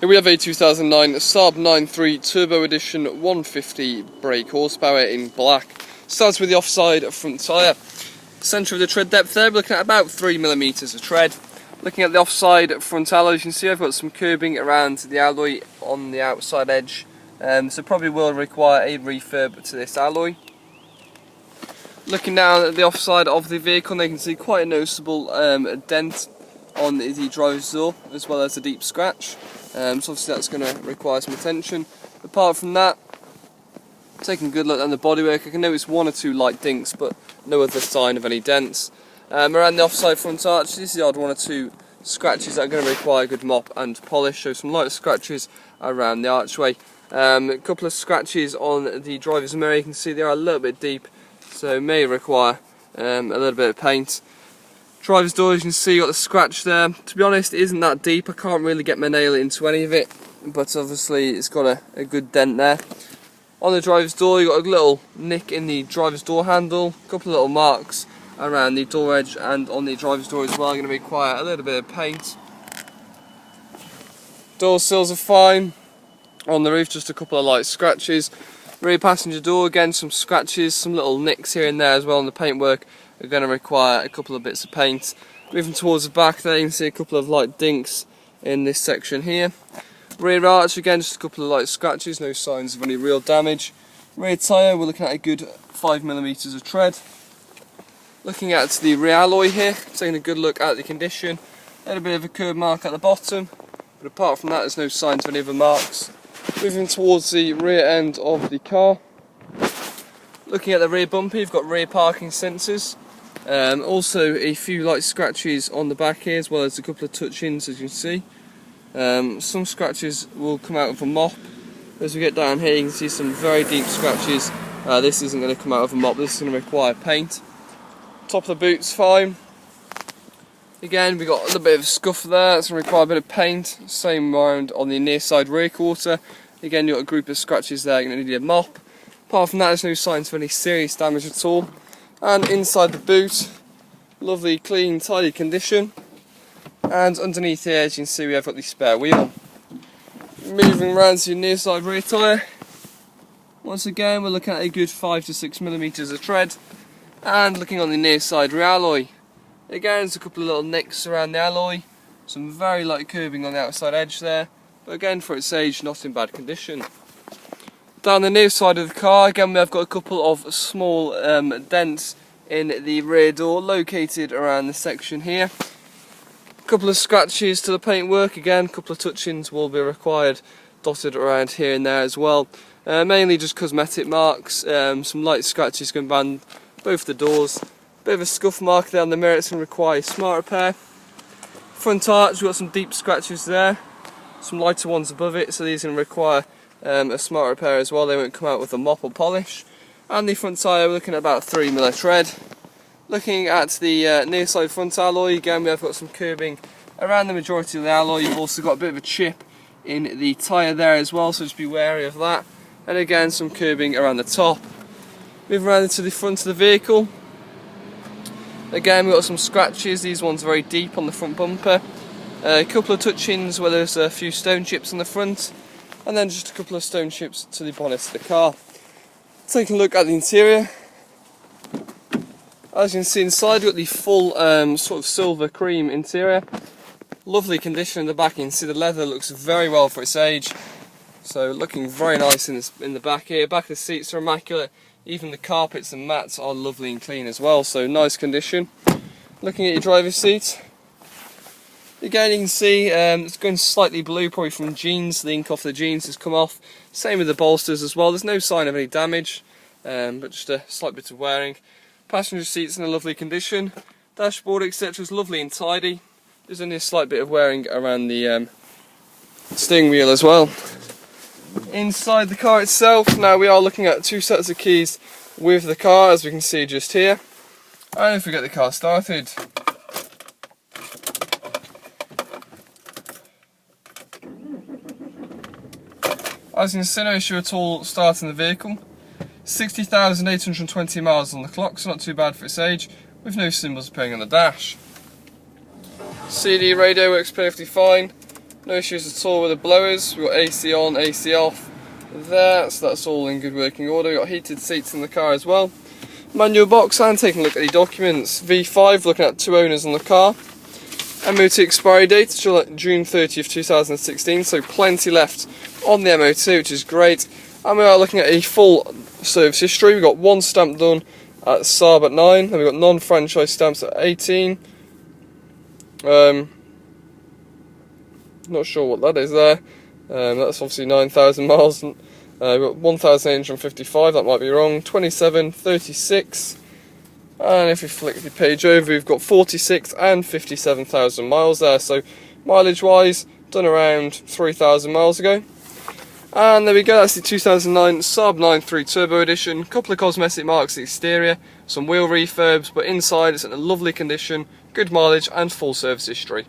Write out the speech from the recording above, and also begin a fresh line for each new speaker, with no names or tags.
Here we have a 2009 Saab 9.3 Turbo Edition 150 brake horsepower in black. Starts with the offside front tyre. Centre of the tread depth there, we're looking at about 3mm of tread. Looking at the offside front alloy, you can see I've got some curbing around the alloy on the outside edge, so probably will require a refurb to this alloy. Looking down at the offside of the vehicle, now you can see quite a noticeable dent on the driver's door, as well as a deep scratch. So obviously that's going to require some attention. Apart from that, taking a good look at the bodywork, I can notice one or two light dinks, but no other sign of any dents. Around the offside front arch, this is the odd one or two scratches that are going to require a good mop and polish. So some light scratches around the archway. A couple of scratches on the driver's mirror, you can see they are a little bit deep, so may require a little bit of paint. Driver's door, you can see, got the scratch there. To be honest, it isn't that deep. I can't really get my nail into any of it, but obviously it's got a good dent there. On the driver's door, you got a little nick in the driver's door handle, a couple of little marks around the door edge and on the driver's door as well. Going to require a little bit of paint. Door sills are fine. On the roof, just a couple of light scratches. Rear passenger door, again some scratches, some little nicks here and there as well on the paintwork. Are going to require a couple of bits of paint. Moving towards the back there, you can see a couple of light dinks in this section here. Rear arch, again just a couple of light scratches, no signs of any real damage. Rear tyre, we're looking at a good 5mm of tread. Looking at the rear alloy here, taking a good look at the condition. A little bit of a curb mark at the bottom, but apart from that there's no signs of any other marks. Moving towards the rear end of the car. Looking at the rear bumper, you've got rear parking sensors. Also a few light scratches on the back here, as well as a couple of touch-ins, as you can see. Some scratches will come out of a mop. As we get down here, you can see some very deep scratches. This isn't going to come out of a mop, this is going to require paint. Top of the boot's fine. Again, we've got a little bit of a scuff there, that's going to require a bit of paint. Same around on the near side rear quarter. Again, you've got a group of scratches there, you're going to need a mop. Apart from that, there's no signs of any serious damage at all. And inside the boot, lovely, clean, tidy condition. And underneath here, as you can see, we have got the spare wheel. Moving around to your near side rear tyre. Once again, we're looking at a good 5 to 6mm of tread. And looking on the near side rear alloy. Again, there's a couple of little nicks around the alloy. Some very light curbing on the outside edge there. But again, for its age, not in bad condition. Down the near side of the car, again we have got a couple of small dents in the rear door located around this section here. A couple of scratches to the paintwork, again a couple of touch-ins will be required dotted around here and there as well. Mainly just cosmetic marks, some light scratches going down both the doors. Bit of a scuff mark there on the mirror, it's going to require smart repair. Front arch, we've got some deep scratches there, some lighter ones above it, so these are going to require a smart repair as well. They won't come out with a mop or polish. And the front tyre, we're looking at about 3mm tread. Looking at the near side front alloy, again we have got some curbing around the majority of the alloy. You've also got a bit of a chip in the tyre there as well, so just be wary of that. And again some curbing around the top. Moving around into the front of the vehicle. Again we've got some scratches, these ones are very deep on the front bumper. A couple of touch-ins where there's a few stone chips on the front. And then just a couple of stone chips to the bonnet of the car. Taking a look at the interior. As you can see inside, you've got the full sort of silver cream interior. Lovely condition in the back. You can see the leather looks very well for its age. So looking very nice in the back here. Back of the seats are immaculate. Even the carpets and mats are lovely and clean as well. So nice condition. Looking at your driver's seat. Again, you can see it's going slightly blue, probably from jeans. The ink off the jeans has come off. Same with the bolsters as well. There's no sign of any damage, but just a slight bit of wearing. Passenger seats in a lovely condition. Dashboard, etc. is lovely and tidy. There's only a slight bit of wearing around the steering wheel as well. Inside the car itself, now we are looking at two sets of keys with the car, as we can see just here. And if we get the car started. As you can see, no issue at all starting the vehicle. 60,820 miles on the clock, so not too bad for its age, with no symbols appearing on the dash. CD radio works perfectly fine. No issues at all with the blowers. We've got AC on, AC off there, so that's all in good working order. We've got heated seats in the car as well. Manual box, and taking a look at the documents. V5, looking at 2 owners on the car. MOT expiry date is June 30th 2016, so plenty left on the MOT, which is great. And we are looking at a full service history. We've got 1 stamp done at Saab at 9, and we've got non-franchise stamps at 18. Not sure what that is there. That's obviously 9,000 miles. We've got 1,855, that might be wrong. 27, 36. And if we flick the page over, we've got 46 and 57,000 miles there. So mileage wise, done around 3,000 miles ago. And there we go, that's the 2009 Saab 9.3 Turbo Edition. Couple of cosmetic marks the exterior, some wheel refurbs, but inside it's in a lovely condition, good mileage and full service history.